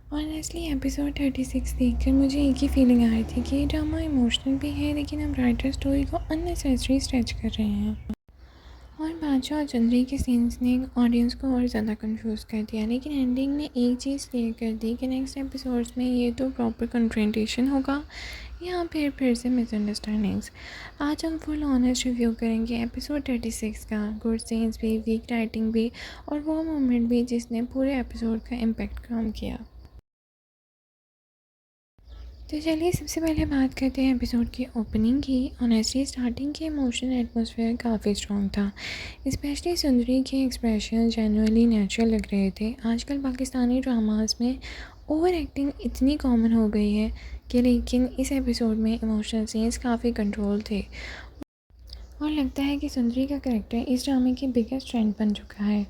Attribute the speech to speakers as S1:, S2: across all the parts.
S1: Honestly episode 36 देखकर मुझे एक ही फीलिंग आ रही थी कि ये ड्रामा इमोशनल भी है, लेकिन हम राइटर स्टोरी को अननेसेसरी स्ट्रेच कर रहे हैं। और बादशाह और चंद्री के सीन्स ने ऑडियंस को और ज़्यादा कंफ्यूज कर दिया, लेकिन एंडिंग ने एक चीज़ क्लियर कर दी कि नेक्स्ट एपिसोड्स में ये तो प्रॉपर कन्फ्रंटेशन होगा या फिर से मिसअंडरस्टैंडिंग्स। आज हम फुल ऑनेस्ट रिव्यू करेंगे एपिसोड 36 का, गुड सीन्स भी, वीक राइटिंग भी और वो मोमेंट भी जिसने पूरे एपिसोड का इम्पेक्ट कम किया। तो चलिए सबसे पहले बात करते हैं एपिसोड की ओपनिंग की। ऑनेस्टली स्टार्टिंग के इमोशनल एटमॉस्फेयर काफ़ी स्ट्रॉन्ग था, स्पेशली सुंदरी के एक्सप्रेशन जेन्युइनली नेचुरल लग रहे थे। आजकल पाकिस्तानी ड्रामास में ओवर एक्टिंग इतनी कॉमन हो गई है कि लेकिन इस एपिसोड में इमोशनल सीन्स काफ़ी कंट्रोल थे और लगता है कि सुंदरी का कैरेक्टर इस ड्रामे की बिगेस्ट ट्रेंड बन चुका है।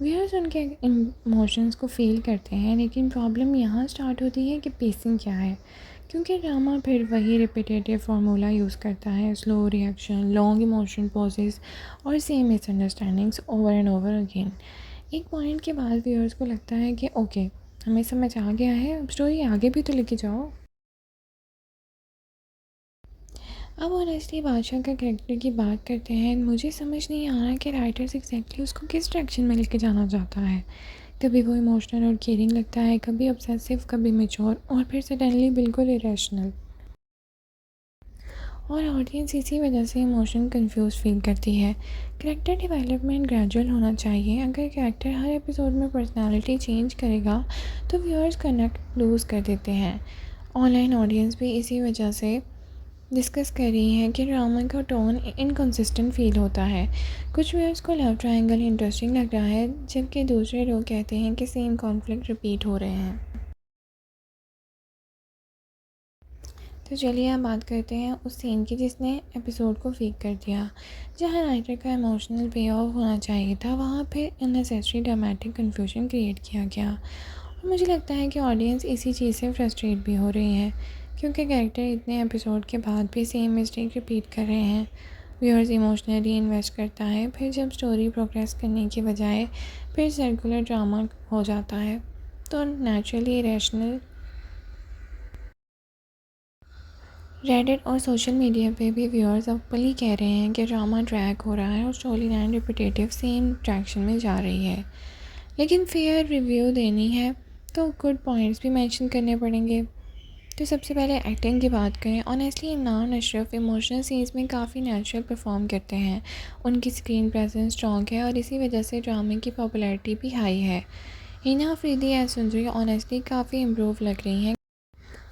S1: व्यूअर्स उनके इमोशंस को फील करते हैं, लेकिन प्रॉब्लम यहाँ स्टार्ट होती है कि पेसिंग क्या है, क्योंकि ड्रामा फिर वही रिपीटेटिव फार्मूला यूज़ करता है, slow reaction, long emotion pauses और same misunderstandings over and over again. एक पॉइंट के बाद व्यूअर्स को लगता है कि ओके, हमें समझ आ गया है, अब स्टोरी आगे भी तो लेके जाओ। अब ऑनेस्टली बादशाह का कैरेक्टर की बात करते हैं। मुझे समझ नहीं आ रहा कि राइटर्स एग्जैक्टली उसको किस डायरेक्शन में लेके जाना चाहता है। कभी वो इमोशनल और केयरिंग लगता है, कभी ऑब्सेसिव, कभी मैच्योर और फिर सडनली बिल्कुल इरेशनल। और ऑडियंस इसी वजह से इमोशन कंफ्यूज फील करती है। कैरेक्टर डेवलपमेंट ग्रेजुअल होना चाहिए। अगर कैरेक्टर हर एपिसोड में पर्सनालिटी चेंज करेगा तो व्यूअर्स कनेक्ट लूज़ कर देते हैं। ऑनलाइन ऑडियंस भी इसी वजह से डिस्कस कर रही हैं कि ड्रामा का टोन इनकंसिस्टेंट फील होता है। कुछ व्यूअर्स को लव ट्रायंगल इंटरेस्टिंग लग रहा है, जबकि दूसरे लोग कहते हैं कि सेम कॉन्फ्लिक्ट रिपीट हो रहे हैं। तो चलिए अब बात करते हैं उस सीन की जिसने एपिसोड को वीक कर दिया। जहाँ राइटर का इमोशनल पे ऑफ होना चाहिए था, वहाँ फिर अननेसेसरी ड्रामेटिक कन्फ्यूजन क्रिएट किया गया। और मुझे लगता है कि ऑडियंस इसी चीज़ से फ्रस्ट्रेट भी हो रही है, क्योंकि कैरेक्टर इतने एपिसोड के बाद भी सेम मिस्टेक रिपीट कर रहे हैं। व्यूअर्स इमोशनली इन्वेस्ट करता है, फिर जब स्टोरी प्रोग्रेस करने की बजाय फिर सर्कुलर ड्रामा हो जाता है, तो नेचुरली रैशनल रेडिट और सोशल मीडिया पे भी व्यूअर्स ओपनली कह रहे हैं कि ड्रामा ड्रैग हो रहा है और story line repetitive same direction में जा रही है। लेकिन फेयर रिव्यू देनी है तो गुड पॉइंट्स भी मेंशन करने पड़ेंगे। तो सबसे पहले एक्टिंग की बात करें। Honestly Imran Ashraf emotional scenes में काफ़ी नेचुरल परफॉर्म करते हैं। उनकी स्क्रीन प्रेजेंस स्ट्रॉन्ग है और इसी वजह से ड्रामे की पॉपुलैरिटी भी हाई है। हिना अफरीदी एज सुंदरी ऑनेस्टली काफ़ी इम्प्रूव लग रही हैं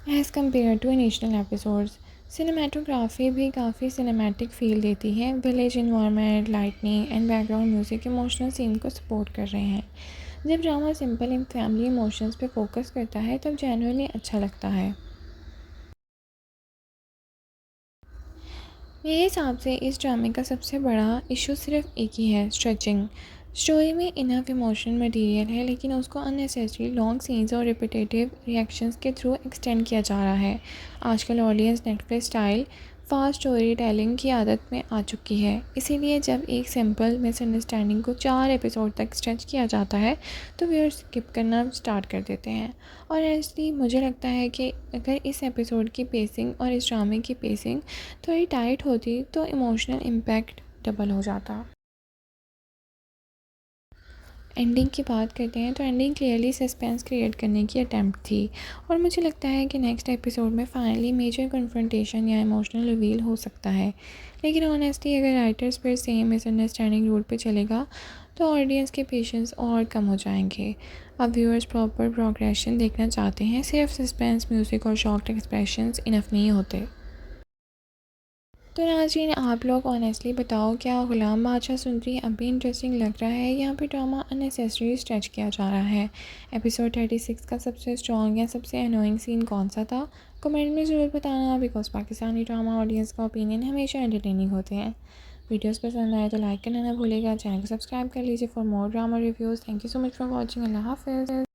S1: as compare to initial episodes. Cinematography भी काफ़ी सिनेमैटिक फील देती है। Village environment, lightning and background music emotional scene को सपोर्ट कर रहे हैं। जब ड्रामा सिंपल इन फैमिली इमोशंस पे फोकस करता है तब जेन्युइनली अच्छा लगता है। मेरे हिसाब से इस ड्रामे का सबसे बड़ा इशू सिर्फ एक ही है, स्ट्रेचिंग। स्टोरी में इनफ इमोशन मटेरियल है, लेकिन उसको अननेसेसरी लॉन्ग सीन्स और रिपीटेटिव रिएक्शंस के थ्रू एक्सटेंड किया जा रहा है। आजकल audience Netflix style fast story telling की आदत में आ चुकी है, इसीलिए जब एक सिंपल मिसअंडरस्टैंडिंग को 4 एपिसोड तक स्ट्रेच किया जाता है तो व्यूअर्स स्किप करना स्टार्ट कर देते हैं। और ऐसे मुझे लगता है कि अगर इस एपिसोड की पेसिंग और इस ड्रामे की पेसिंग थोड़ी टाइट होती तो इमोशनल इम्पैक्ट डबल हो जाता। एंडिंग की बात करते हैं तो एंडिंग क्लियरली सस्पेंस क्रिएट करने की अटैम्प्ट थी और मुझे लगता है कि नेक्स्ट एपिसोड में फाइनली मेजर कन्फ्रंटेशन या इमोशनल रिवील हो सकता है। लेकिन ऑनेस्टली अगर राइटर्स फिर सेम मिसअंडरस्टैंडिंग रूट पे चलेगा तो ऑडियंस के पेशेंस और कम हो जाएंगे। अब व्यूअर्स प्रॉपर प्रोग्रेशन देखना चाहते हैं, सिर्फ सस्पेंस म्यूज़िक और शॉक्ड एक्सप्रेशंस इनफ नहीं होते। तो नाज़रीन, आप लोग ऑनेस्टली बताओ, क्या ग़ुलाम बादशाह सुंदरी अब भी इंटरेस्टिंग लग रहा है या फिर ड्रामा अननेसेसरी स्ट्रेच किया जा रहा है? एपिसोड 36 का सबसे स्ट्रॉन्ग या सबसे अनोइंग सीन कौन सा था? कमेंट में ज़रूर बताना, बिकॉज पाकिस्तानी ड्रामा ऑडियंस का ओपिनियन हमेशा एंटरटेनिंग होते हैं। वीडियोस पसंद आए तो लाइक करना ना भूलेगा, चैनल को सब्सक्राइब कर लीजिए for more drama reviews. Thank you so much for watching. अल्लाह हाफिज़।